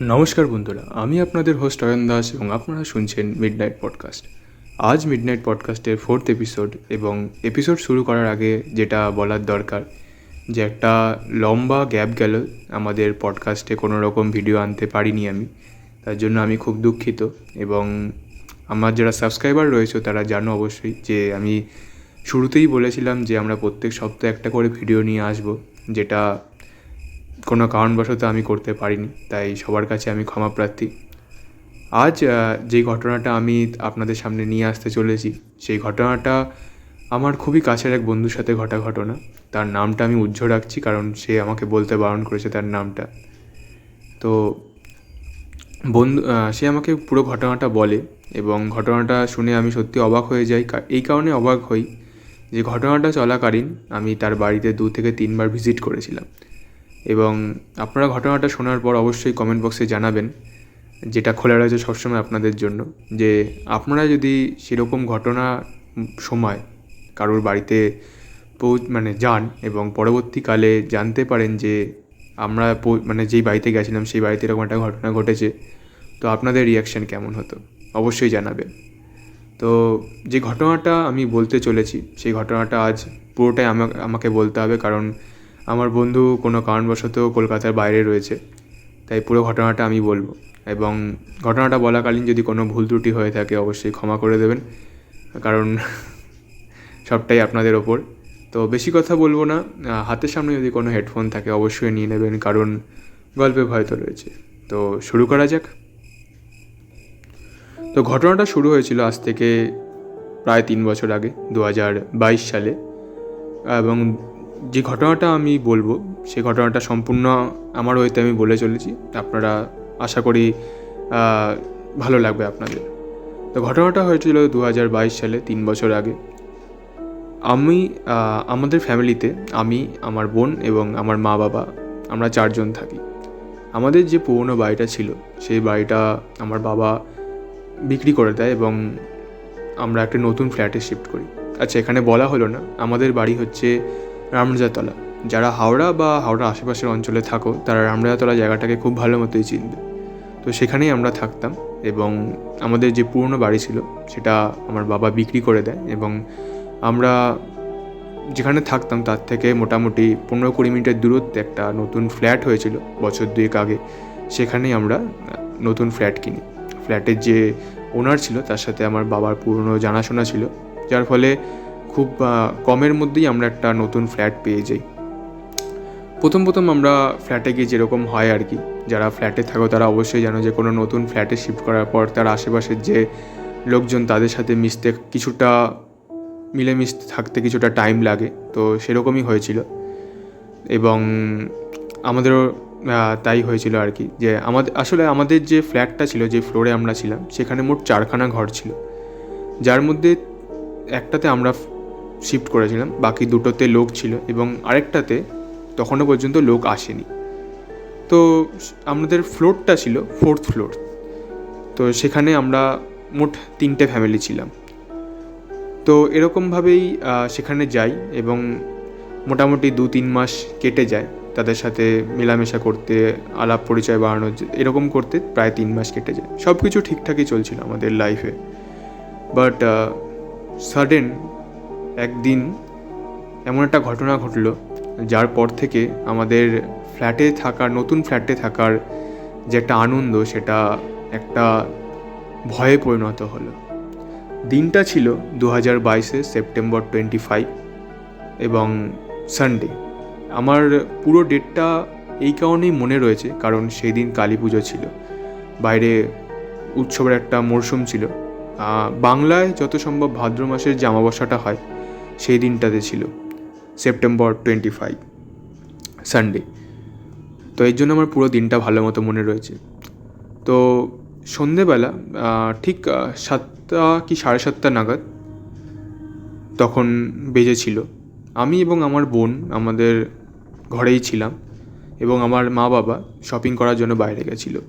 নমস্কার বন্ধুরা, আমি আপনাদের হোস্ট অয়ন দাস এবং আপনারা শুনছেন মিডনাইট পডকাস্ট। আজ মিডনাইট পডকাস্টের 4th এপিসোড, এবং এপিসোড শুরু করার আগে যেটা বলার দরকার যে একটা লম্বা গ্যাপ গেল আমাদের পডকাস্টে, কোনো রকম ভিডিও আনতে পারিনি আমি। তার জন্য আমি খুব দুঃখিত। এবং আমার যারা সাবস্ক্রাইবার রয়েছে তারা জানো অবশ্যই যে আমি শুরুতেই বলেছিলাম যে আমরা প্রত্যেক সপ্তাহে একটা করে ভিডিও নিয়ে আসব, যেটা কোনো কারণবশত আমি করতে পারিনি, তাই সবার কাছে আমি ক্ষমা প্রার্থী। আজ যেই ঘটনাটা আমি আপনাদের সামনে নিয়ে আসতে চলেছি, সেই ঘটনাটা আমার খুবই কাছের এক বন্ধুর সাথে ঘটা ঘটনা। তার নামটা আমি উজ্জ্বল রাখছি কারণ সে আমাকে বলতে বারণ করেছে তার নামটা। তো সে আমাকে পুরো ঘটনাটা বলে, এবং ঘটনাটা শুনে আমি সত্যি অবাক হয়ে যাই। এই কারণে অবাক হই যে ঘটনাটা চলাকালীন আমি তার বাড়িতে 2 থেকে 3 বার ভিজিট করেছিলাম। এবং আপনারা ঘটনাটা শোনার পর অবশ্যই কমেন্ট বক্সে জানাবেন, যেটা খোলা রয়েছে সবসময় আপনাদের জন্য, যে আপনারা যদি সেরকম ঘটনা সময় কারোর বাড়িতে যান এবং পরবর্তীকালে জানতে পারেন যে আমরা যেই বাড়িতে গেছিলাম সেই বাড়িতে এরকম একটা ঘটনা ঘটেছে, তো আপনাদের রিয়াকশান কেমন হতো অবশ্যই জানাবেন। তো যে ঘটনাটা আমি বলতে চলেছি সেই ঘটনাটা আজ পুরোটাই আমাকে বলতে হবে, কারণ আমার বন্ধু কোনো কারণবশত কলকাতার বাইরে রয়েছে, তাই পুরো ঘটনাটা আমি বলবো। এবং ঘটনাটা বলাকালীন যদি কোনো ভুল ত্রুটি হয়ে থাকে অবশ্যই ক্ষমা করে দেবেন, কারণ সবটাই আপনাদের ওপর। তো বেশি কথা বলবো না, হাতের সামনে যদি কোনো হেডফোন থাকে অবশ্যই নিয়ে নেবেন, কারণ গল্পে ভয় তো রয়েছে। তো শুরু করা যাক। তো ঘটনাটা শুরু হয়েছিল আজ থেকে প্রায় 3 বছর আগে, 2022 সালে। এবং যে ঘটনাটা আমি বলবো সেই ঘটনাটা সম্পূর্ণ আমার হইতে আমি বলে চলেছি, আপনারা আশা করি ভালো লাগবে আপনাদের। তো ঘটনাটা হয়েছিল 2022 সালে, 3 বছর আগে। আমি আমাদের ফ্যামিলিতে আমি, আমার বোন এবং আমার মা বাবা, আমরা 4 জন থাকি। আমাদের যে পুরনো বাড়িটা ছিল সেই বাড়িটা আমার বাবা বিক্রি করে দেয় এবং আমরা একটা নতুন ফ্ল্যাটে শিফট করি। আচ্ছা, এখানে বলা হলো না, আমাদের বাড়ি হচ্ছে রামরাজাতলা। যারা হাওড়া বা হাওড়ার আশেপাশের অঞ্চলে থাকো তারা রামরাজাতলা জায়গাটাকে খুব ভালো মতোই চিনবে। তো সেখানেই আমরা থাকতাম, এবং আমাদের যে পুরনো বাড়ি ছিল সেটা আমার বাবা বিক্রি করে দেয়, এবং আমরা যেখানে থাকতাম তার থেকে মোটামুটি 15-20 মিনিটের দূরত্বে একটা নতুন ফ্ল্যাট হয়েছিল বছর 2 আগে। সেখানেই আমরা নতুন ফ্ল্যাট কিনি। ফ্ল্যাটের যে ওনার ছিল তার সাথে আমার বাবার পুরনো জানাশোনা ছিল, যার ফলে খুব কমের মধ্যেই আমরা একটা নতুন ফ্ল্যাট পেয়ে যাই। প্রথম আমরা ফ্ল্যাটে গিয়ে যেরকম হয় আর কি, যারা ফ্ল্যাটে থাকো তারা অবশ্যই জানো যে কোনো নতুন ফ্ল্যাটে শিফট করার পর তার আশেপাশের যে লোকজন তাদের সাথে মিলেমিশতে থাকতে কিছুটা টাইম লাগে। তো সেরকমই হয়েছিল, এবং আমাদেরও তাই হয়েছিল আর কি। যে আমাদের যে ফ্ল্যাটটা ছিল, যে ফ্লোরে আমরা ছিলাম, সেখানে মোট 4খানা ঘর ছিল, যার মধ্যে একটাতে আমরা শিফট করেছিলাম, বাকি দুটোতে লোক ছিল এবং আরেকটাতে তখনও পর্যন্ত লোক আসেনি। তো আমাদের ফ্লোরটা ছিল 4th ফ্লোর। তো সেখানে আমরা মোট 3টে ফ্যামিলি ছিলাম। তো এরকমভাবেই সেখানে যাই, এবং মোটামুটি 2-3 মাস কেটে যায় তাদের সাথে মেলামেশা করতে, আলাপ পরিচয় বাড়ানো, এরকম করতে প্রায় 3 মাস কেটে যায়। সব কিছু ঠিকঠাকই চলছিল আমাদের লাইফে। বাট সাডেন একদিন এমন একটা ঘটনা ঘটলো যার পর থেকে আমাদের নতুন ফ্ল্যাটে থাকার যে একটা আনন্দ সেটা একটা ভয়ে পরিণত হলো। দিনটা ছিল 2022 সেপ্টেম্বর 25 এবং সানডে। আমার পুরো ডেটটা এই কারণেই মনে রয়েছে কারণ সেই দিন কালী পুজো ছিল, বাইরে উৎসবের একটা মরশুম ছিল। বাংলায় যত সম্ভব ভাদ্র মাসের যে অমাবস্যাটা হয় সেই দিনটাতে ছিল, সেপ্টেম্বর 25 সানডে। তো এর জন্য আমার পুরো দিনটা ভালো মতো মনে রয়েছে। তো সন্ধেবেলা ঠিক 7টা কি 7:30 নাগাদ তখন বেজেছিল, আমি এবং আমার বোন আমাদের ঘরেই ছিলাম, এবং আমার মা বাবা শপিং করার জন্য বাইরে গেছিলো।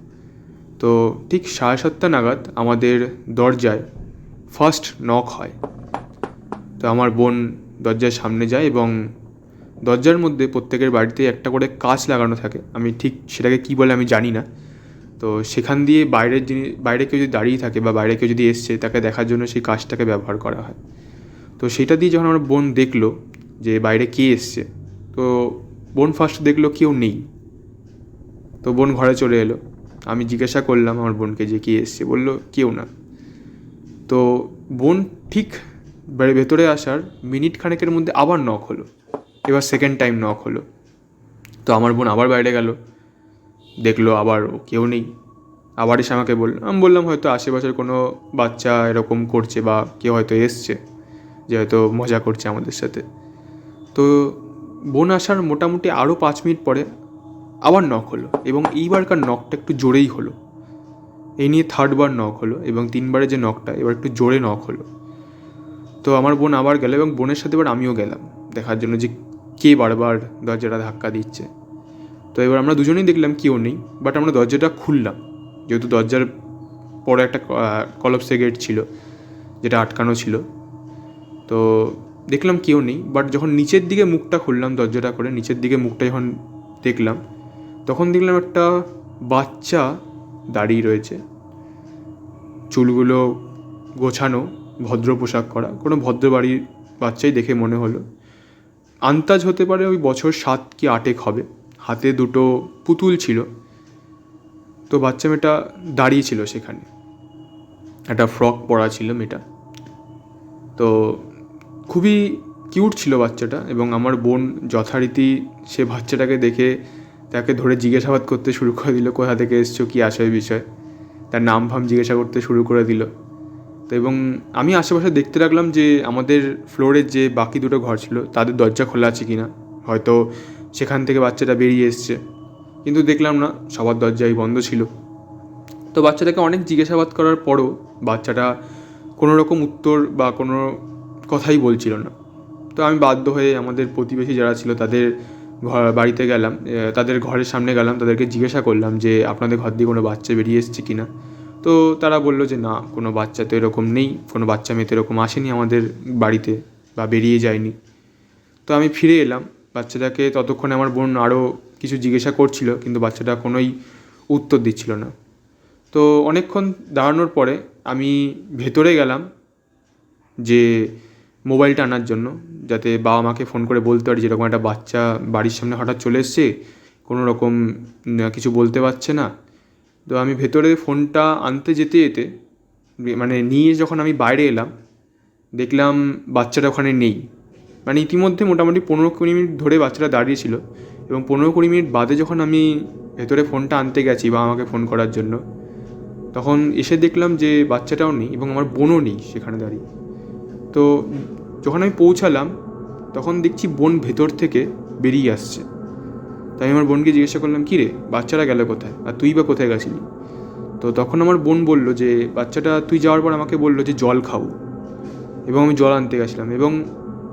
তো ঠিক 7:30 নাগাদ আমাদের দরজায় ফার্স্ট নক হয়। তো আমার বোন দরজার সামনে যায়, এবং দরজার মধ্যে প্রত্যেকের বাড়িতে একটা করে কাঁচ লাগানো থাকে, আমি ঠিক সেটাকে কী বলে আমি জানি না, তো সেখান দিয়ে বাইরে কেউ যদি দাঁড়িয়ে থাকে বা বাইরে কেউ যদি এসছে তাকে দেখার জন্য সেই কাঁচটাকে ব্যবহার করা হয়। তো সেটা দিয়ে যখন আমার বোন দেখলো যে বাইরে কে এসছে, তো বোন ফার্স্ট দেখলো কেউ নেই। তো বোন ঘরে চলে এলো। আমি জিজ্ঞাসা করলাম আমার বোনকে যে কে এসছে, বললো কেউ না। তো বোন ঠিক ভেতরে আসার মিনিট খানেকের মধ্যে আবার নক হলো, এবার সেকেন্ড টাইম নক হলো। তো আমার বোন আবার বাইরে গেল, দেখলো আবার কেউ নেই। আবার এসে আমাকে বললো, আমি বললাম হয়তো আশেপাশের কোনো বাচ্চা এরকম করছে বা কেউ হয়তো এসছে যে হয়তো মজা করছে আমাদের সাথে। তো বোন আসার মোটামুটি আরও 5 মিনিট পরে আবার নক হলো, এবং এইবারকার নকটা একটু জোরেই হলো। এই নিয়ে 3rd বার নক হলো, এবং 3বারের যে নকটা এবার একটু জোরে নক হলো। তো আমার বোন আবার গেল, এবং বোনের সাথে এবার আমিও গেলাম দেখার জন্য যে কে বারবার দরজাটা ধাক্কা দিচ্ছে। তো এবার আমরা দুজনেই দেখলাম কেউ নেই, বাট আমরা দরজাটা খুললাম, যেহেতু দরজার পরে একটা কলপসে গেট ছিল যেটা আটকানো ছিল। তো দেখলাম কেউ নেই, বাট যখন নিচের দিকে মুখটা খুললাম দরজাটা করে, নিচের দিকে মুখটা যখন দেখলাম, তখন দেখলাম একটা বাচ্চা দাঁড়িয়ে রয়েছে, চুলগুলো গোছানো, ভদ্র পোশাক করা, কোনো ভদ্র বাড়ির বাচ্চাই দেখে মনে হলো। আন্দাজ হতে পারে ওই বছর 7 কি 8 হবে। হাতে 2টো পুতুল ছিল। তো বাচ্চা মেয়েটা দাঁড়িয়ে ছিল সেখানে, একটা ফ্রক পরা ছিল মেয়েটা। তো খুবই কিউট ছিল বাচ্চাটা, এবং আমার বোন যথারীতি সে বাচ্চাটাকে দেখে তাকে ধরে জিজ্ঞাসাবাদ করতে শুরু করে দিল, কোথা থেকে এসছো, কী আশয় বিষয়, তার নাম ফাম জিজ্ঞাসা করতে শুরু করে দিল। তো এবং আমি আশেপাশে দেখতে লাগলাম যে আমাদের ফ্লোরের যে বাকি 2টো ঘর ছিল তাদের দরজা খোলা আছে কি না, হয়তো সেখান থেকে বাচ্চাটা বেরিয়ে এসছে। কিন্তু দেখলাম না, সবার দরজাই বন্ধ ছিল। তো বাচ্চাটাকে অনেক জিজ্ঞাসাবাদ করার পরও বাচ্চাটা কোনো রকম উত্তর বা কোনো কথাই বলছিল না। তো আমি বাধ্য হয়ে আমাদের প্রতিবেশী যারা ছিল তাদের বাড়িতে গেলাম, তাদের ঘরের সামনে গেলাম, তাদেরকে জিজ্ঞাসা করলাম যে আপনাদের ঘর দিয়ে কোনো বাচ্চা বেরিয়ে এসছে কি না। তো তারা বললো যে না, কোনো বাচ্চা তো এরকম নেই, কোনো বাচ্চা মেয়ে তো এরকম আসেনি আমাদের বাড়িতে বা বেরিয়ে যায়নি। তো আমি ফিরে এলাম বাচ্চাটাকে, ততক্ষণে আমার বোন আরও কিছু জিজ্ঞাসা করছিল, কিন্তু বাচ্চাটা কোনোই উত্তর দিচ্ছিল না। তো অনেকক্ষণ দাঁড়ানোর পরে আমি ভেতরে গেলাম যে মোবাইলটা আনার জন্য, যাতে বাবা মাকে ফোন করে বলতে পারি যেরকম একটা বাচ্চা বাড়ির সামনে হঠাৎ চলে এসছে, কোনো রকম কিছু বলতে পারছে না। তো আমি ভেতরে ফোনটা আনতে যেতে যেতে মানে নিয়ে যখন আমি বাইরে এলাম, দেখলাম বাচ্চাটা ওখানে নেই। মানে ইতিমধ্যে মোটামুটি 15-20 মিনিট ধরে বাচ্চাটা দাঁড়িয়েছিল, এবং 15-20 মিনিট বাদে যখন আমি ভেতরে ফোনটা আনতে গেছি বা আমাকে ফোন করার জন্য, তখন এসে দেখলাম যে বাচ্চাটাও নেই এবং আমার বোনও নেই সেখানে দাঁড়িয়ে। তো যখন আমি পৌঁছালাম তখন দেখছি বোন ভেতর থেকে বেরিয়ে আসছে। তাই আমার বোনকে জিজ্ঞাসা করলাম, কী রে, বাচ্চারা গেল কোথায়, আর তুই বা কোথায় গেছিলি? তো তখন আমার বোন বলল যে বাচ্চাটা তুই যাওয়ার পর আমাকে বললো যে জল খাও, এবং আমি জল আনতে গেছিলাম। এবং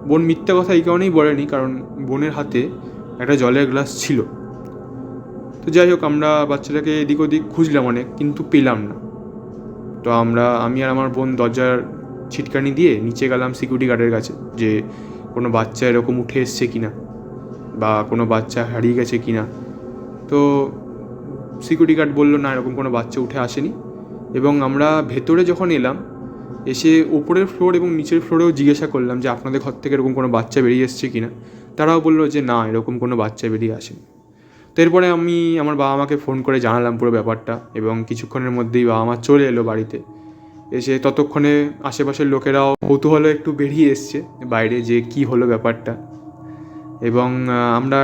বোন মিথ্যা কথা এই কারণেই বলেনি, কারণ বোনের হাতে একটা জলের গ্লাস ছিল। তো যাই হোক, আমরা বাচ্চাটাকে এদিক ওদিক খুঁজলাম অনেক, কিন্তু পেলাম না। তো আমি আর আমার বোন দরজার ছিটকানি দিয়ে নিচে গেলাম সিকিউরিটি গার্ডের কাছে, যে কোনো বাচ্চা এরকম উঠে এসছে কি না, বা কোনো বাচ্চা হারিয়ে গেছে কি না। তো সিকিউরিটি গার্ড বললো না, এরকম কোনো বাচ্চা উঠে আসেনি। এবং আমরা ভেতরে যখন এলাম, এসে ওপরের ফ্লোর এবং নিচের ফ্লোরেও জিজ্ঞাসা করলাম যে আপনাদের ঘর থেকে এরকম কোনো বাচ্চা বেরিয়ে এসছে কি না। তারাও বললো যে না, এরকম কোনো বাচ্চা বেরিয়ে আসেনি। তো এরপরে আমি আমার বাবা মাকে ফোন করে জানালাম পুরো ব্যাপারটা, এবং কিছুক্ষণের মধ্যেই বাবা মা চলে এলো বাড়িতে। এসে ততক্ষণে আশেপাশের লোকেরাও কৌতূহলে একটু বেরিয়ে এসছে বাইরে যে কী হলো ব্যাপারটা। এবং আমরা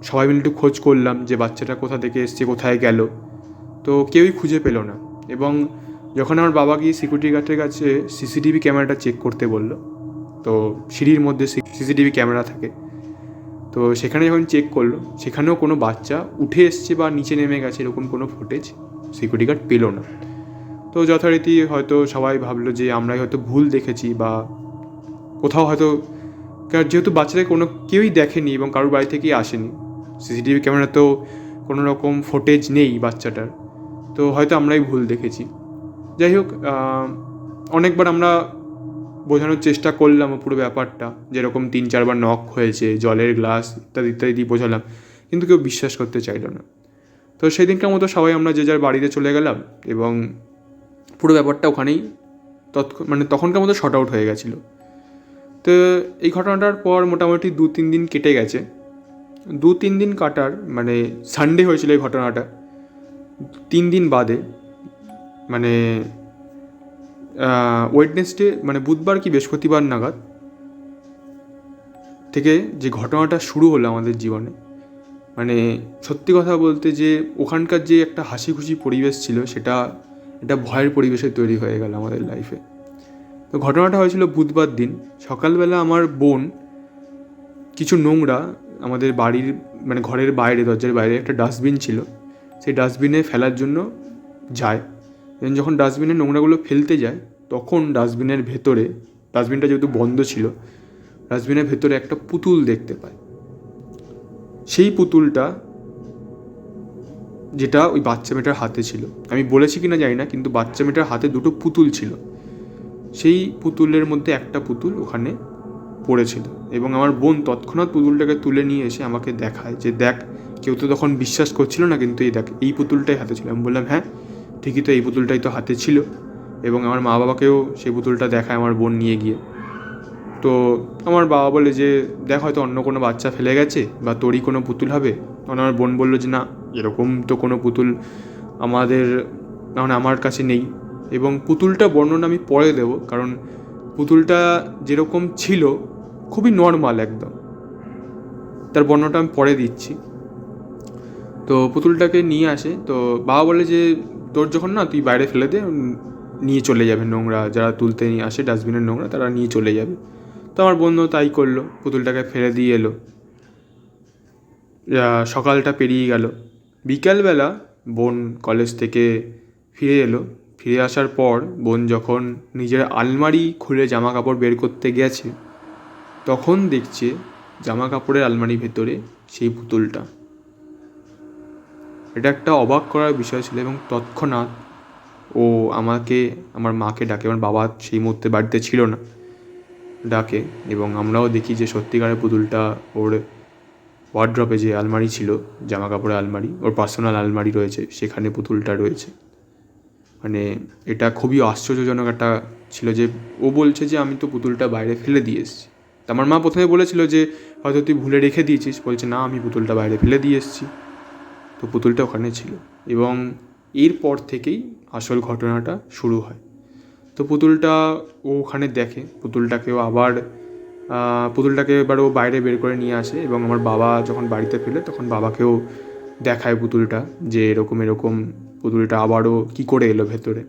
সবাই মিলে একটু খোঁজ করলাম যে বাচ্চাটা কোথা থেকে এসছে, কোথায় গেল। তো কেউই খুঁজে পেল না। এবং যখন আমার বাবা গিয়ে সিকিউরিটি গার্ডের কাছে সিসিটিভি ক্যামেরাটা চেক করতে বলল, তো সিঁড়ির মধ্যে সিসিটিভি ক্যামেরা থাকে, তো সেখানে যখন চেক করলো সেখানেও কোনো বাচ্চা উঠে এসছে বা নিচে নেমে গেছে এরকম কোনো ফুটেজ সিকিউরিটি গার্ড পেল না। তো যথারীতি হয়তো সবাই ভাবলো যে আমরাই হয়তো ভুল দেখেছি, বা কোথাও হয়তো, কারণ যেহেতু বাচ্চাদের কোনো কেউই দেখেনি এবং কারোর বাড়ি থেকেই আসেনি, সিসিটিভি ক্যামেরাতেও কোনো রকম ফুটেজ নেই বাচ্চাটার, তো হয়তো আমরাই ভুল দেখেছি। যাই হোক, অনেকবার আমরা বোঝানোর চেষ্টা করলাম পুরো ব্যাপারটা, যেরকম 3-4 বার নক হয়েছে, জলের গ্লাস ইত্যাদি ইত্যাদি দিয়ে বোঝালাম, কিন্তু কেউ বিশ্বাস করতে চাইল না। তো সেই দিনকার মতো সবাই আমরা যে যার বাড়িতে চলে গেলাম এবং পুরো ব্যাপারটা ওখানেই তখনকার মতো শর্ট আউট হয়ে গেছিলো। তো এই ঘটনাটার পর মোটামুটি 2-3 দিন কেটে গেছে। 2-3 দিন কাটার সানডে হয়েছিল এই ঘটনাটা। 3 দিন বাদে ওয়েডনেসডে বুধবার কি বৃহস্পতিবার নাগাদ থেকে যে ঘটনাটা শুরু হলো আমাদের জীবনে, সত্যি কথা বলতে যে ওখানকার যে একটা হাসি খুশি পরিবেশ ছিল সেটা একটা ভয়ের পরিবেশে তৈরি হয়ে গেল আমাদের লাইফে। তো ঘটনাটা হয়েছিল বুধবার দিন সকালবেলা। আমার বোন কিছু নোংরা আমাদের বাড়ির ঘরের বাইরে, দরজার বাইরে একটা ডাস্টবিন ছিল, সেই ডাস্টবিনে ফেলার জন্য যায়। এবং যখন ডাস্টবিনে নোংরাগুলো ফেলতে যায় তখন ডাস্টবিনের ভেতরে, ডাস্টবিনটা যেহেতু বন্ধ ছিল, ডাস্টবিনের ভেতরে একটা পুতুল দেখতে পায়। সেই পুতুলটা যেটা ওই বাচ্চা মেয়েটার হাতে ছিল, আমি বলেছি কিনা জানি না, কিন্তু বাচ্চা মেয়েটার হাতে দুটো পুতুল ছিল। সেই পুতুলের মধ্যে একটা পুতুল ওখানে পড়েছিল এবং আমার বোন তৎক্ষণাৎ পুতুলটাকে তুলে নিয়ে এসে আমাকে দেখায় যে দেখ। কেউ তো তখন বিশ্বাস করছিল না, কিন্তু এই দেখ, এই পুতুলটাই হাতে ছিল। আমি বললাম হ্যাঁ ঠিকই তো, এই পুতুলটাই তো হাতে ছিল। এবং আমার মা বাবাকেও সেই পুতুলটা দেখায় আমার বোন নিয়ে গিয়ে। তো আমার বাবা বলে যে দেখ, হয়তো অন্য কোনো বাচ্চা ফেলে গেছে বা তোরই কোনো পুতুল হবে। তখন আমার বোন বললো যে না, এরকম তো কোনো পুতুল আমার কাছে নেই। এবং পুতুলটা বর্ণনা আমি পরে দেবো, কারণ পুতুলটা যেরকম ছিল খুবই নর্মাল একদম, তার বর্ণনাটা আমি পরে দিচ্ছি। তো পুতুলটাকে নিয়ে আসে, তো বাবা বলে যে তোর যখন না, তুই বাইরে ফেলে দে, নিয়ে চলে যাবে নোংরা, যারা তুলতে নিয়ে আসে ডাস্টবিনের নোংরা তারা নিয়ে চলে যাবে। তো আমার বন্ধু তাই করলো, পুতুলটাকে ফেলে দিয়ে এলো। সকালটা পেরিয়ে গেল। বিকালবেলা বোন কলেজ থেকে ফিরে এলো। ফিরে আসার পর বোন যখন নিজের আলমারি খুলে জামা কাপড় বের করতে গেছে, তখন দেখছে জামা কাপড়ের আলমারির ভেতরে সেই পুতুলটা। এটা একটা অবাক করার বিষয় ছিল এবং তৎক্ষণাৎ ও আমাকে, আমার মাকে ডাকে। আমার বাবা সেই মুহূর্তে বাড়িতে ছিল না, ডাকে এবং আমরাও দেখি যে সত্যিকারের পুতুলটা ওর ওয়ার্ড্রপে যে আলমারি ছিল, জামা কাপড়ের আলমারি, ওর পার্সোনাল আলমারি রয়েছে, সেখানে পুতুলটা রয়েছে। এটা খুবই আশ্চর্যজনক একটা ছিল যে ও বলছে যে আমি তো পুতুলটা বাইরে ফেলে দিয়ে এসেছি। তা আমার মা প্রথমে বলেছিল যে হয়তো তুই ভুলে রেখে দিয়েছিস, বলছে না আমি পুতুলটা বাইরে ফেলে দিয়ে এসেছি। তো পুতুলটা ওখানে ছিল এবং এরপর থেকেই আসল ঘটনাটা শুরু হয়। তো পুতুলটা ও ওখানে দেখে, পুতুলটাকে এবার ও বাইরে বের করে নিয়ে আসে এবং আমার বাবা যখন বাড়িতে ফেলে তখন বাবাকেও দেখায় পুতুলটা, যে এরকম এরকম পুতুলটা আবারও কী করে এলো ভেতরে।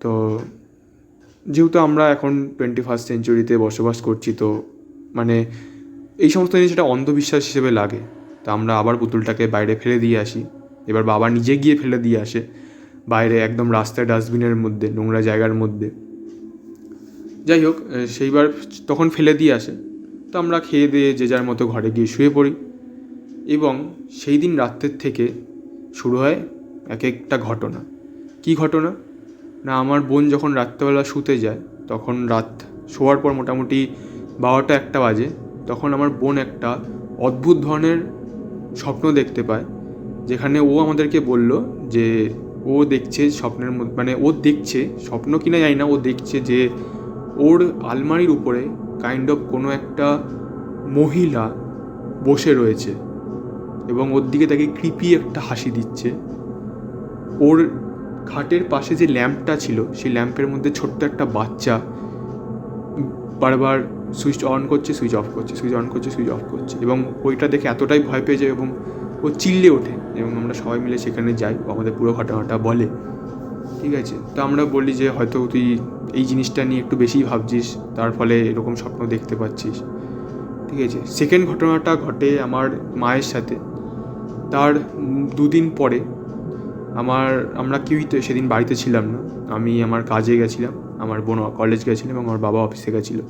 তো যেহেতু আমরা এখন 21st সেঞ্চুরিতে বসবাস করছি, তো এই সমস্ত জিনিস এটা অন্ধবিশ্বাস হিসেবে লাগে। তো আমরা আবার পুতুলটাকে বাইরে ফেলে দিয়ে আসি। এবার বাবা নিজে গিয়ে ফেলে দিয়ে আসে বাইরে, একদম রাস্তায় ডাস্টবিনের মধ্যে, নোংরা জায়গার মধ্যে। যাই হোক, সেইবার তখন ফেলে দিয়ে আসে। তো আমরা খেয়ে দিয়ে যে যার মতো ঘরে গিয়ে শুয়ে পড়ি এবং সেই দিন রাত্রের থেকে শুরু হয় এক একটা ঘটনা। কী ঘটনা না, আমার বোন যখন রাত্রেবেলা শুতে যায়, তখন রাত শোয়ার পর মোটামুটি 12টা-1টা বাজে, তখন আমার বোন একটা অদ্ভুত ধরনের স্বপ্ন দেখতে পায়, যেখানে ও আমাদেরকে বলল যে ও দেখছে স্বপ্নের মধ্যে, ও দেখছে, স্বপ্ন কিনা জানি না, ও দেখছে যে ওর আলমারির উপরে কোনো একটা মহিলা বসে রয়েছে এবং ওর দিকে তাকে ক্রিপি একটা হাসি দিচ্ছে। ওর খাটের পাশে যে ল্যাম্পটা ছিল, সেই ল্যাম্পের মধ্যে ছোট্ট একটা বাচ্চা বারবার সুইচ অন করছে, সুইচ অফ করছে, সুইচ অন করছে, সুইচ অফ করছে এবং ওইটা দেখে এতটাই ভয় পেয়ে যায় এবং ও চিল্লে ওঠে এবং আমরা সবাই মিলে সেখানে যাই, ও আমাদের পুরো ঘটনাটা বলে। ঠিক আছে, তো আমরা বলি যে হয়তো তুই এই জিনিসটা নিয়ে একটু বেশিই ভাবছিস, তার ফলে এরকম স্বপ্ন দেখতে পাচ্ছিস। ঠিক আছে, সেকেন্ড ঘটনাটা ঘটে আমার মায়ের সাথে। তার 2 দিন পরে আমরা কেউই তো সেদিন বাড়িতে ছিলাম না। আমি আমার কাজে গেছিলাম, আমার বোন কলেজ গেছিলো এবং আমার বাবা অফিসে গেছিলো।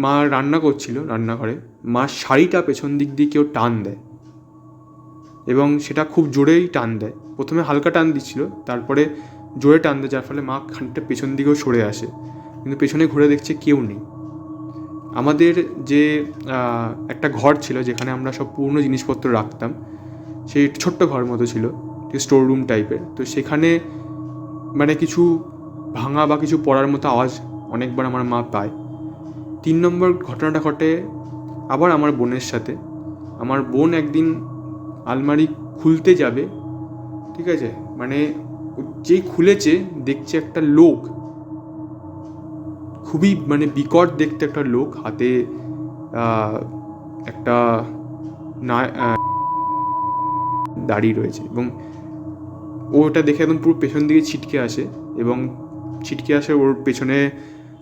মা রান্না করছিল রান্নাঘরে। মা শাড়িটা পেছন দিক দিয়ে কেউ টান দেয় এবং সেটা খুব জোরেই টান দেয়। প্রথমে হালকা টান দিচ্ছিল, তারপরে জোরে টান দেয়, যার ফলে মা খানিকটা পেছন দিকেও সরে আসে, কিন্তু পেছনে ঘুরে দেখছে কেউ নেই। আমাদের যে একটা ঘর ছিল যেখানে আমরা সব পুরনো জিনিসপত্র রাখতাম, সেই ছোট্ট ঘর মতো ছিল, ঠিক স্টোর রুম টাইপের। তো সেখানে মানে কিছু ভাঙা বা কিছু পড়ার মতো আওয়াজ অনেকবার আমার মা পায়। 3 নম্বর ঘটনাটা ঘটে আবার আমার বোনের সাথে। আমার বোন একদিন আলমারি খুলতে যাবে, ঠিক আছে, মানে যেই খুলেছে দেখছে একটা লোক, খুবই মানে বিকট দেখতে একটা লোক, হাতে একটা না দাঁড়িয়ে রয়েছে, এবং ও ওটা দেখে একদম পুরো পেছন দিকে ছিটকে আসে, এবং ছিটকে আসে ওর পেছনে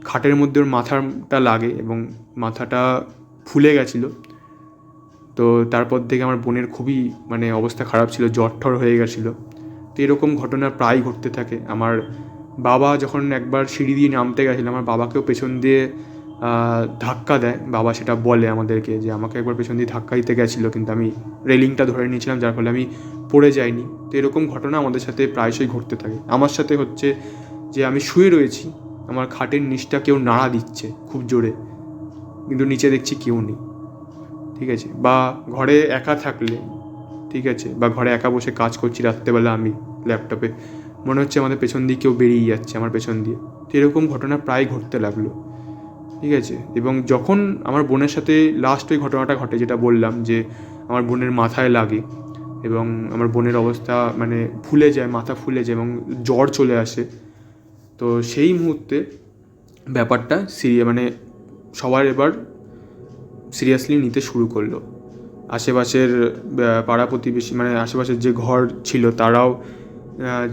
খাটের মধ্যে ওর মাথাটা লাগে এবং মাথাটা ফুলে গেছিলো। তো তারপর থেকে আমার বোনের খুবই মানে অবস্থা খারাপ ছিল, জ্বর ঠর হয়ে গেছিলো। তো এরকম ঘটনা প্রায় ঘটতে থাকে। আমার বাবা যখন একবার সিঁড়ি দিয়ে নামতে গেছিলো, আমার বাবাকেও পেছন দিয়ে ধাক্কা দেয়। বাবা সেটা বলে আমাদেরকে যে আমাকে একবার পেছন দিয়ে ধাক্কা দিতে গেছিলো, কিন্তু আমি রেলিংটা ধরে নিয়েছিলাম, যার ফলে আমি পড়ে যাইনি। তো এরকম ঘটনা আমাদের সাথে প্রায়শই ঘটতে থাকে। আমার সাথে হচ্ছে যে আমি শুয়ে রয়েছি, আমার খাটের নিচটা কেউ নাড়া দিচ্ছে খুব জোরে, কিন্তু নিচে দেখছি কেউ নেই, ঠিক আছে। বা ঘরে একা থাকলে, ঠিক আছে, বা ঘরে একা বসে কাজ করছি রাত্রেবেলা আমি ল্যাপটপে, মনে হচ্ছে আমাদের পেছন দিয়ে কেউ বেরিয়ে যাচ্ছে আমার পেছন দিয়ে। তো এরকম ঘটনা প্রায় ঘটতে লাগলো, ঠিক আছে। এবং যখন আমার বোনের সাথে লাস্ট ওই ঘটনাটা ঘটে, যেটা বললাম যে আমার বোনের মাথায় লাগে এবং আমার বোনের অবস্থা মানে ফুলে যায়, মাথা ফুলে যায় এবং জ্বর চলে আসে, তো সেই মুহূর্তে ব্যাপারটা মানে সবার এবার সিরিয়াসলি নিতে শুরু করলো। আশেপাশের পাড়া প্রতিবেশী, মানে আশেপাশের যে ঘর ছিল, তারাও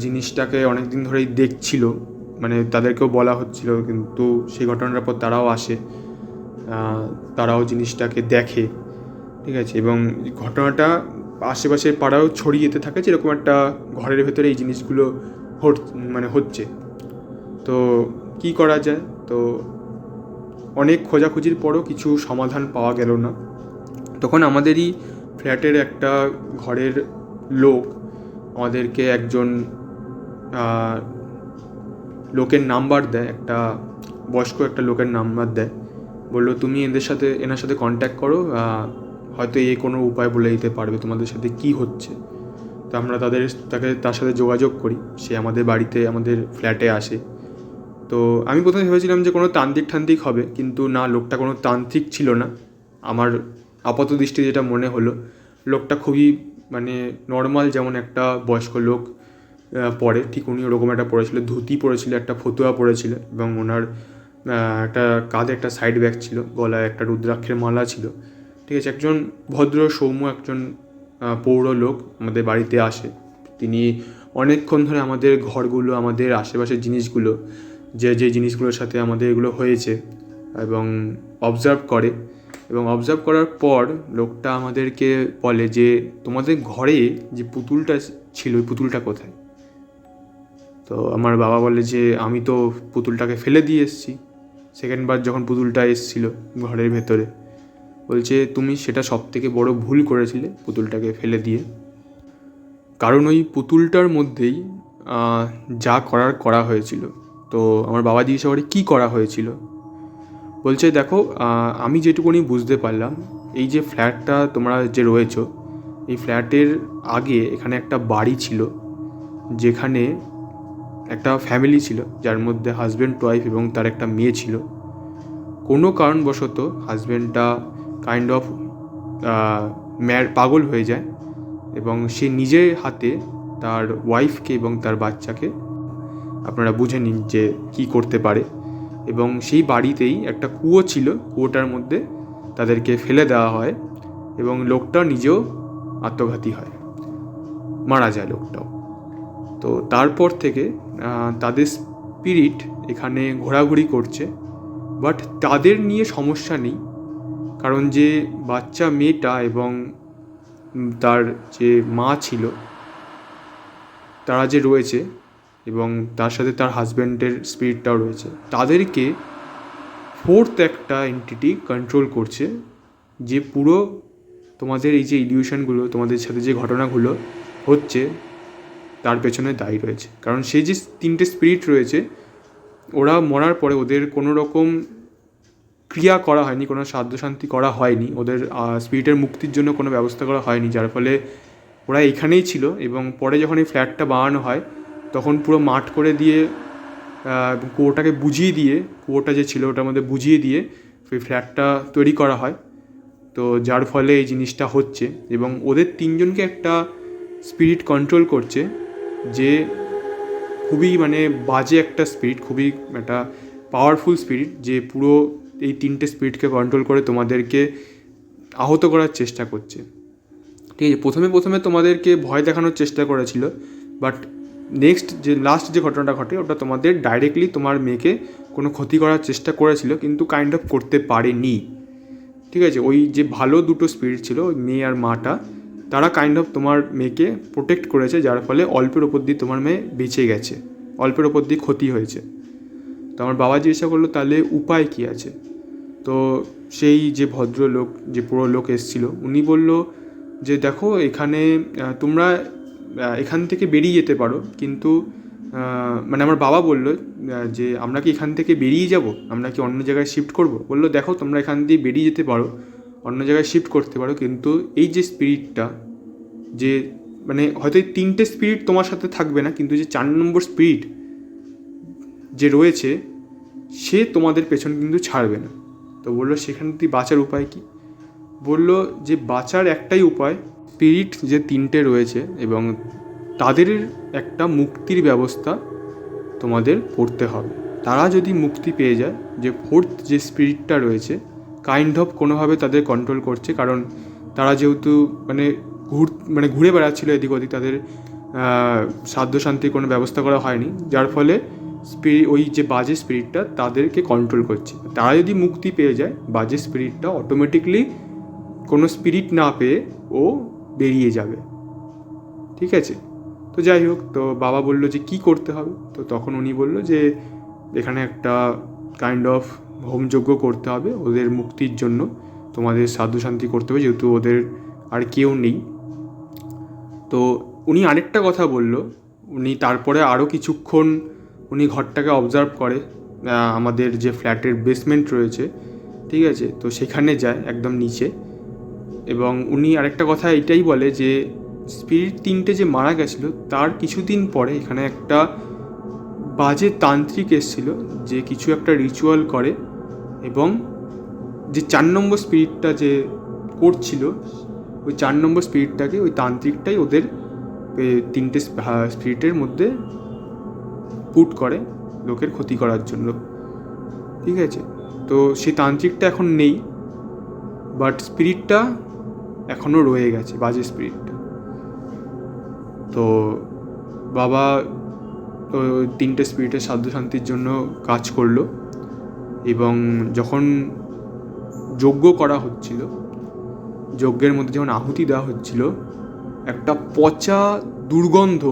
জিনিসটাকে অনেক দিন ধরেই দেখছিল, মানে তাদেরকেও বলা হচ্ছিল, কিন্তু সেই ঘটনার পর তারাও আসে, তারাও জিনিসটাকে দেখে, ঠিক আছে। এবং ঘটনাটা আশেপাশের পাড়াও ছড়িয়ে যেতে থাকে, যেরকম একটা ঘরের ভেতরে এই জিনিসগুলো মানে হচ্ছে। তো কী করা যায়? তো অনেক খোঁজাখুঁজির পরও কিছু সমাধান পাওয়া গেল না। তখন আমাদেরই ফ্ল্যাটের একটা ঘরের লোক আমাদেরকে একজন লোকের নাম্বার দেয়, একটা বয়স্ক একটা লোকের নাম্বার দেয়, বললো তুমি এনার সাথে কন্ট্যাক্ট করো, হয়তো এ কোনো উপায় বলে দিতে পারবে তোমাদের সাথে কী হচ্ছে। তো আমরা তার সাথে যোগাযোগ করি, সে আমাদের বাড়িতে, আমাদের ফ্ল্যাটে আসে। তো আমি প্রথমে ভেবেছিলাম যে কোনো তান্ত্রিক হবে, কিন্তু না, লোকটা কোনো তান্ত্রিক ছিল না। আমার আপাত দৃষ্টি যেটা মনে হলো, লোকটা খুবই মানে নর্মাল, যেমন একটা বয়স্ক লোক পরে, ঠিক উনি ওরকম একটা পরেছিল, ধুতি পরেছিল, একটা ফতুয়া পরেছিল, এবং ওনার একটা কাঁধে একটা সাইড ব্যাগ ছিল, গলায় একটা রুদ্রাক্ষের মালা ছিল, ঠিক আছে। একজন ভদ্র সৌম্য একজন পৌর লোক আমাদের বাড়িতে আসে। তিনি অনেকক্ষণ ধরে আমাদের ঘরগুলো, আমাদের আশেপাশের জিনিসগুলো, যে জিনিসগুলোর সাথে আমাদের এগুলো হয়েছে, এবং অবজার্ভ করে। এবং অবজার্ভ করার পর লোকটা আমাদেরকে বলে যে তোমাদের ঘরে যে পুতুলটা ছিল, ওই পুতুলটা কোথায়? তো আমার বাবা বলে যে আমি তো পুতুলটাকে ফেলে দিয়ে এসেছি সেকেন্ডবার যখন পুতুলটা এসেছিল ঘরের ভেতরে। বলছে তুমি সেটা সবথেকে বড় ভুল করেছিলে, পুতুলটাকে ফেলে দিয়ে, কারণ ওই পুতুলটার মধ্যেই যা করা হয়েছিল। তো আমার বাবা জিজ্ঞাসা করে কী করা হয়েছিল? বলছে দেখো, আমি যেটুকুনি বুঝতে পারলাম, এই যে ফ্ল্যাটটা তোমরা যে রয়েছো, এই ফ্ল্যাটের আগে এখানে একটা বাড়ি ছিল, যেখানে একটা ফ্যামিলি ছিল, যার মধ্যে হাজব্যান্ড ওয়াইফ এবং তার একটা মেয়ে ছিল। কোনো কারণবশত হাজব্যান্ডটা কাইন্ড অফ পাগল হয়ে যায়, এবং সে নিজের হাতে তার ওয়াইফকে এবং তার বাচ্চাকে, আপনারা বুঝে নিন যে কী করতে পারে। এবং সেই বাড়িতেই একটা কুয়ো ছিল, কুয়োটার মধ্যে তাদেরকে ফেলে দেওয়া হয়, এবং লোকটা নিজেও আত্মঘাতী হয়, মারা যায় লোকটাও। তো তারপর থেকে তাদের স্পিরিট এখানে ঘোরাঘুরি করছে, বাট তাদের নিয়ে সমস্যা নেই, কারণ যে বাচ্চা মেয়েটা এবং তার যে মা ছিল, তারা যে রয়েছে, এবং তার সাথে তার হাজব্যান্ডের স্পিরিটটাও রয়েছে, তাদেরকে ফোর্থ একটা এন্টিটি কন্ট্রোল করছে, যে পুরো তোমাদের এই যে ইলিউশনগুলো, তোমাদের সাথে যে ঘটনাগুলো হচ্ছে, তার পেছনে দায়ী রয়েছে। কারণ সেই যে 3টে স্পিরিট রয়েছে, ওরা মরার পরে ওদের কোনো রকম ক্রিয়া করা হয়নি, কোনো সাধ্য শান্তি করা হয়নি, ওদের স্পিরিটের মুক্তির জন্য কোনো ব্যবস্থা করা হয়নি, যার ফলে ওরা এখানেই ছিল। এবং পরে যখন এই ফ্ল্যাটটা বানানো হয় তখন পুরো মাঠ করে দিয়ে কুয়োটাকে বুঝিয়ে দিয়ে, কুয়োটা যে ছিল ওটার মধ্যে বুঝিয়ে দিয়ে ওই ফ্ল্যাটটা তৈরি করা হয়। তো যার ফলে এই জিনিসটা হচ্ছে, এবং ওদের তিনজনকে একটা স্পিরিট কন্ট্রোল করছে, যে খুবই মানে বাজে একটা স্পিরিট, খুবই একটা পাওয়ারফুল স্পিরিট, যে পুরো এই তিনটে স্পিরিটকে কন্ট্রোল করে তোমাদেরকে আহত করার চেষ্টা করছে। ঠিক আছে, প্রথমে তোমাদেরকে ভয় দেখানোর চেষ্টা করেছিল, বাট লাস্ট যে ঘটনাটা ঘটে ওটা তোমাদের ডাইরেক্টলি তোমার মেয়েকে কোনো ক্ষতি করার চেষ্টা করেছিল, কিন্তু কাইন্ড অফ করতে পারেনি। ঠিক আছে, ওই যে ভালো দুটো স্পিরিট ছিল, ওই মেয়ে আর মাটা, তারা কাইন্ড অফ তোমার মেয়েকে প্রোটেক্ট করেছে, যার ফলে অল্পের ওপর দিয়ে তোমার মেয়ে বেঁচে গেছে, অল্পের ওপর দিয়ে ক্ষতি হয়েছে। তো আমার বাবা জিজ্ঞাসা করলো তাহলে উপায় কী আছে। তো সেই যে ভদ্রলোক, যে পুরো লোক এসেছিল, উনি বলল যে দেখো এখানে তোমরা এখান থেকে বেরিয়ে যেতে পারো, কিন্তু মানে আমার বাবা বলল যে আমরা কি এখান থেকে বেরিয়ে যাব, আমরা কি অন্য জায়গায় শিফট করব। বললো দেখো তোমরা এখান দিয়ে বেরিয়ে যেতে পারো, অন্য জায়গায় শিফট করতে পারো, কিন্তু এই যে স্পিরিটটা, যে মানে হয়তো এই তিনটে স্পিরিট তোমার সাথে থাকবে না, কিন্তু যে 4 নম্বর স্পিরিট যে রয়েছে সে তোমাদের পেছন কিন্তু ছাড়বে না। তো বললো সেখানে তুই বাঁচার উপায় কী। বললো যে বাঁচার একটাই উপায়, স্পিরিট যে তিনটে রয়েছে এবং তাদের একটা মুক্তির ব্যবস্থা তোমাদের করতে হবে। তারা যদি মুক্তি পেয়ে যায়, যে ফোর্থ যে স্পিরিটটা রয়েছে কাইন্ড অফ কোনোভাবে তাদের কন্ট্রোল করছে, কারণ তারা যেহেতু মানে ঘুরে বেড়াচ্ছিলো এদিক ওদিক, তাদের সাধ্য শান্তির কোনো ব্যবস্থা করা হয়নি, যার ফলে ওই যে বাজে স্পিরিটটা তাদেরকে কন্ট্রোল করছে। তারা যদি মুক্তি পেয়ে যায়, বাজে স্পিরিটটা অটোমেটিকলি কোনো স্পিরিট না পেয়ে ও বেরিয়ে যাবে। ঠিক আছে, তো যাই হোক, তো বাবা বলল যে কি করতে হবে। তো তখন উনি বলল যে এখানে একটা কাইন্ড অফ হোমযজ্ঞ করতে হবে ওদের মুক্তির জন্য, তোমাদের সাধু শান্তি করতে হবে, যেহেতু ওদের আর কেউ নেই। তো উনি আরেকটা কথা বলল, উনি তারপরে আরও কিছুক্ষণ উনি ঘরটাকে অবজার্ভ করে, আমাদের যে ফ্ল্যাটের বেসমেন্ট রয়েছে, ঠিক আছে, তো সেখানে যায় একদম নিচে। এবং উনি আরেকটা কথা এটাই বলে যে স্পিরিট তিনটে যে মারা গেছিলো তার কিছুদিন পরে এখানে একটা বাজে তান্ত্রিক এসেছিল, যে কিছু একটা রিচুয়াল করে, এবং যে 4 নম্বর স্পিরিটটা যে করছিল, ওই 4 নম্বর স্পিরিটটাকে ওই তান্ত্রিকটাই ওদের তিনটে স্পিরিটের মধ্যে পুট করে লোকের ক্ষতি করার জন্য। ঠিক আছে, তো সেই তান্ত্রিকটা এখন নেই, বাট স্পিরিটটা এখনও রয়ে গেছে, বাজে স্পিরিটটা। তো বাবা তো তিনটে স্পিরিটের সাধ্য শান্তির জন্য কাজ করলো, এবং যখন যজ্ঞ করা হচ্ছিল, যজ্ঞের মধ্যে যখন আহুতি দেওয়া হচ্ছিল, একটা পচা দুর্গন্ধ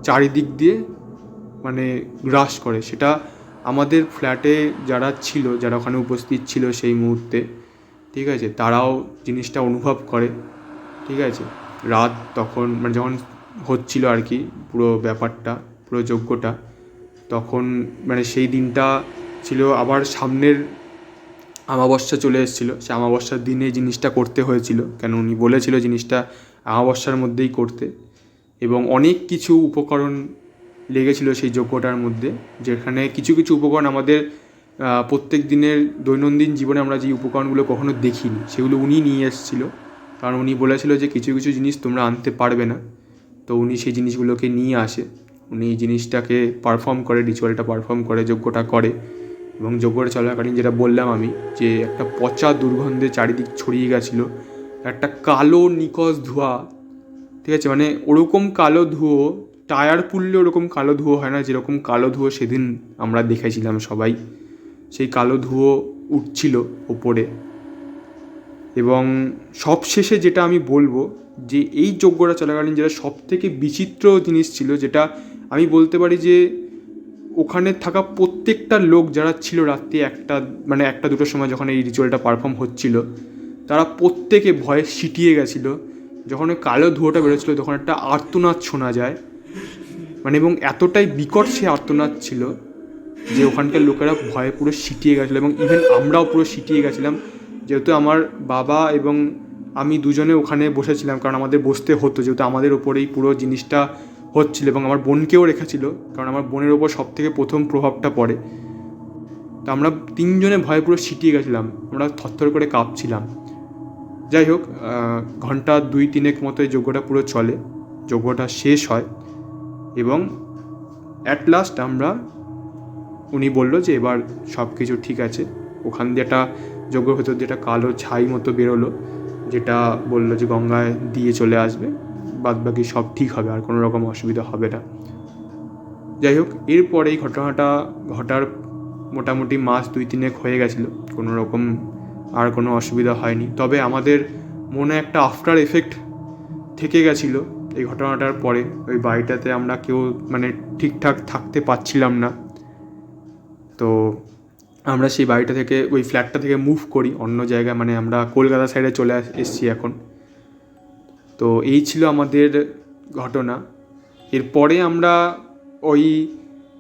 চারিদিক দিয়ে মানে গ্রাস করে। সেটা আমাদের ফ্ল্যাটে যারা ছিল, যারা ওখানে উপস্থিত ছিল সেই মুহূর্তে, ঠিক আছে, তারাও জিনিসটা অনুভব করে। ঠিক আছে, রাত তখন মানে যখন হচ্ছিল আর কি পুরো ব্যাপারটা, পুরো যজ্ঞটা, তখন মানে সেই দিনটা ছিল আবার সামনের অমাবস্যা চলে এসেছিলো। সে অমাবস্যার দিনে জিনিসটা করতে হয়েছিল, কেন উনি বলেছিল জিনিসটা অমাবস্যার মধ্যেই করতে। এবং অনেক কিছু উপকরণ লেগেছিলো সেই যজ্ঞটার মধ্যে, যেখানে কিছু কিছু উপকরণ আমাদের প্রত্যেক দিনের দৈনন্দিন জীবনে আমরা যে উপকরণগুলো কখনো দেখিনি, সেগুলো উনি নিয়ে এসেছিলো। কারণ উনি বলেছিল যে কিছু কিছু জিনিস তোমরা আনতে পারবে না, তো উনি সেই জিনিসগুলোকে নিয়ে আসে, উনি এই জিনিসটাকে পারফর্ম করে, রিচুয়ালটা পারফর্ম করে, যজ্ঞটা করে। এবং যজ্ঞটা চলাকালীন যেটা বললাম আমি, যে একটা পচা দুর্গন্ধে চারিদিক ছড়িয়ে গেছিলো, একটা কালো নিকষ ধোঁয়া। ঠিক আছে, মানে ওরকম কালো ধুয়ো, টায়ার পুড়লে ওরকম কালো ধুয়ো হয় না, যেরকম কালো ধুয়ো সেদিন আমরা দেখেছিলাম সবাই, সেই কালো ধুয়ো উঠছিল ওপরে। এবং সবশেষে যেটা আমি বলবো, যে এই যজ্ঞটা চলাকালীন যেটা সবথেকে বিচিত্র জিনিস ছিল, যেটা আমি বলতে পারি যে ওখানে থাকা প্রত্যেকটা লোক যারা ছিল রাত্রি 1-2টোর সময় যখন এই রিচুয়ালটা পারফর্ম হচ্ছিল, তারা প্রত্যেকে ভয়ে সিটিয়ে গেছিলো। যখন ওই কালো ধুয়োটা বেরোচ্ছিলো তখন একটা আর্তনাদ শোনা যায়, মানে এবং এতটাই বিকট সে আর্তনাদ ছিল যে ওখানকার লোকেরা ভয়ে পুরো সিটিয়ে গেছিলো, এবং ইভেন আমরাও পুরো সিটিয়ে গেছিলাম, যেহেতু আমার বাবা এবং আমি দুজনে ওখানে বসেছিলাম, কারণ আমাদের বসতে হতো যেহেতু আমাদের ওপরেই পুরো জিনিসটা হচ্ছিল, এবং আমার বোনকেও রেখেছিল কারণ আমার বোনের ওপর সব থেকে প্রথম প্রভাবটা পড়ে। তো আমরা তিনজনে ভয়ে পুরো সিটিয়ে গেছিলাম, আমরা থরথর করে কাঁপছিলাম। যাই হোক, ঘন্টা 2-3 মতো এই যজ্ঞটা পুরো চলে, যজ্ঞটা শেষ হয় এবং অ্যাট লাস্ট উনি বললো যে এবার সব কিছু ঠিক আছে। ওখান দিয়ে একটা যজ্ঞর ভেতর দিয়ে একটা কালো ছাই মতো বেরোলো, যেটা বললো যে গঙ্গায় দিয়ে চলে আসবে, বাদ বাকি সব ঠিক হবে, আর কোনো রকম অসুবিধা হবে না। যাই হোক, এরপরে এই ঘটনাটা ঘটার মোটামুটি মাস 2-3 হয়ে গেছিলো, কোনো রকম আর কোনো অসুবিধা হয়নি। তবে আমাদের মনে একটা আফটার এফেক্ট থেকে গেছিলো এই ঘটনাটার পরে। ওই বাড়িটাতে আমরা কেউ মানে ঠিকঠাক থাকতে পারছিলাম না। তো আমরা সেই বাড়িটা থেকে, ওই ফ্ল্যাটটা থেকে মুভ করি অন্য জায়গায়, মানে আমরা কলকাতা সাইডে চলে এসেছি এখন। তো এই ছিল আমাদের ঘটনা। এরপরে আমরা ওই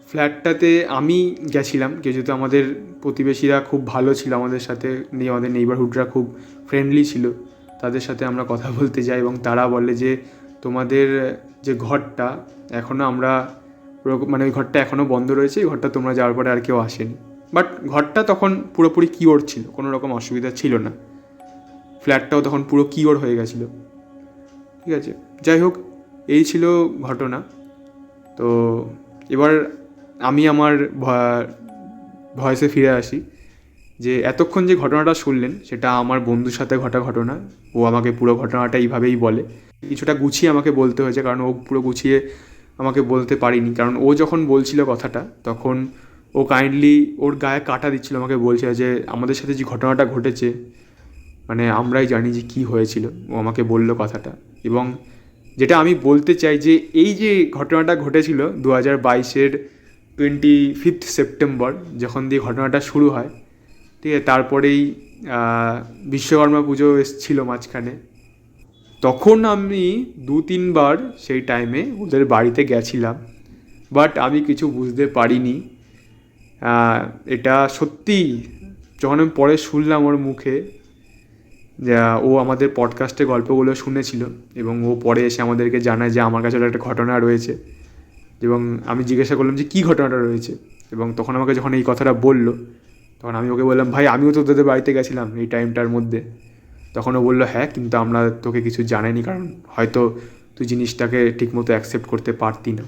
ফ্ল্যাটটাতে আমি গেছিলাম, যেহেতু আমাদের প্রতিবেশীরা খুব ভালো ছিল আমাদের সাথে, আমাদের নেইবারহুডরা খুব ফ্রেন্ডলি ছিল, তাদের সাথে আমরা কথা বলতে যাই এবং তারা বলে যে তোমাদের যে ঘরটা এখনও আমরা মানে ওই ঘরটা এখনও বন্ধ রয়েছে, এই ঘরটা তোমরা যাওয়ার পরে আর কেউ আসেনি। বাট ঘরটা তখন পুরোপুরি কিওর ছিল, কোনো রকম অসুবিধা ছিল না, ফ্ল্যাটটাও তখন পুরো কিওর হয়ে গেছিলো। ঠিক আছে, যাই হোক, এই ছিল ঘটনা। তো এবার আমি আমার ভয়েসে ফিরে আসি, যে এতক্ষণ যে ঘটনাটা শুনলেন সেটা আমার বন্ধুর সাথে ঘটা ঘটনা। ও আমাকে পুরো ঘটনাটা এইভাবেই বলে, কিছুটা গুছিয়ে আমাকে বলতে হয়েছে, কারণ ও পুরো গুছিয়ে আমাকে বলতে পারিনি। কারণ ও যখন বলছিল কথাটা, তখন ও কাইন্ডলি ওর গায়ে কাটা দিচ্ছিল, আমাকে বলছিল যে আমাদের সাথে যে ঘটনাটা ঘটেছে মানে আমরাই জানি যে কী হয়েছিল। ও আমাকে বলল কথাটা, এবং যেটা আমি বলতে চাই যে এই যে ঘটনাটা ঘটেছিল 2022-এর 25 সেপ্টেম্বর, যখন দিয়ে ঘটনাটা শুরু হয়, ঠিক আছে, তারপরেই বিশ্বকর্মা পুজো এসেছিলো মাঝখানে। তখন আমি 2-3 বার সেই টাইমে ওদের বাড়িতে গেছিলাম, বাট আমি কিছু বুঝতে পারিনি। এটা সত্যি যখন আমি পরে শুনলাম ওর মুখে, যা ও আমাদের পডকাস্টে গল্পগুলো শুনেছিল এবং ও পরে এসে আমাদেরকে জানায় যে আমার কাছে একটা ঘটনা রয়েছে, এবং আমি জিজ্ঞাসা করলাম যে কী ঘটনাটা রয়েছে, এবং তখন আমাকে যখন এই কথাটা বললো, তখন আমি ওকে বললাম ভাই আমিও তো তোদের বাড়িতে গেছিলাম এই টাইমটার মধ্যে। তখন ও বললো হ্যাঁ, কিন্তু আমরা তোকে কিছু জানাইনি, কারণ হয়তো তুই জিনিসটাকে ঠিকমতো অ্যাকসেপ্ট করতে পারতি না।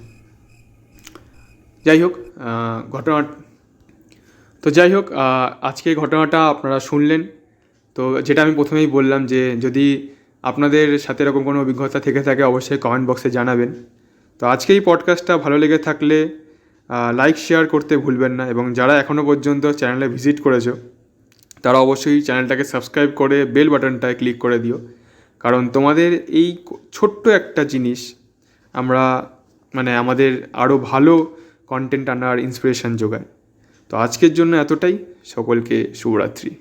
যাই হোক, আজকে ঘটনাটা আপনারা শুনলেন। তো যেটা আমি প্রথমেই বললাম যে যদি আপনাদের সাথে এরকম কোনো অভিজ্ঞতা থেকে থাকে অবশ্যই কমেন্ট বক্সে জানাবেন। তো আজকে এই পডকাস্টটা ভালো লেগে থাকলে লাইক শেয়ার করতে ভুলবেন না, এবং যারা এখনও পর্যন্ত চ্যানেলে ভিজিট করেছো তারা অবশ্যই চ্যানেলটাকে সাবস্ক্রাইব করে বেল বাটনটায় ক্লিক করে দিও, কারণ তোমাদের এই ছোট্ট একটা জিনিস আমরা মানে আমাদের আরও ভালো কন্টেন্ট আনার ইন্সপিরেশান যোগায়। তো আজকের জন্য এতটাই, সকলকে শুভরাত্রি।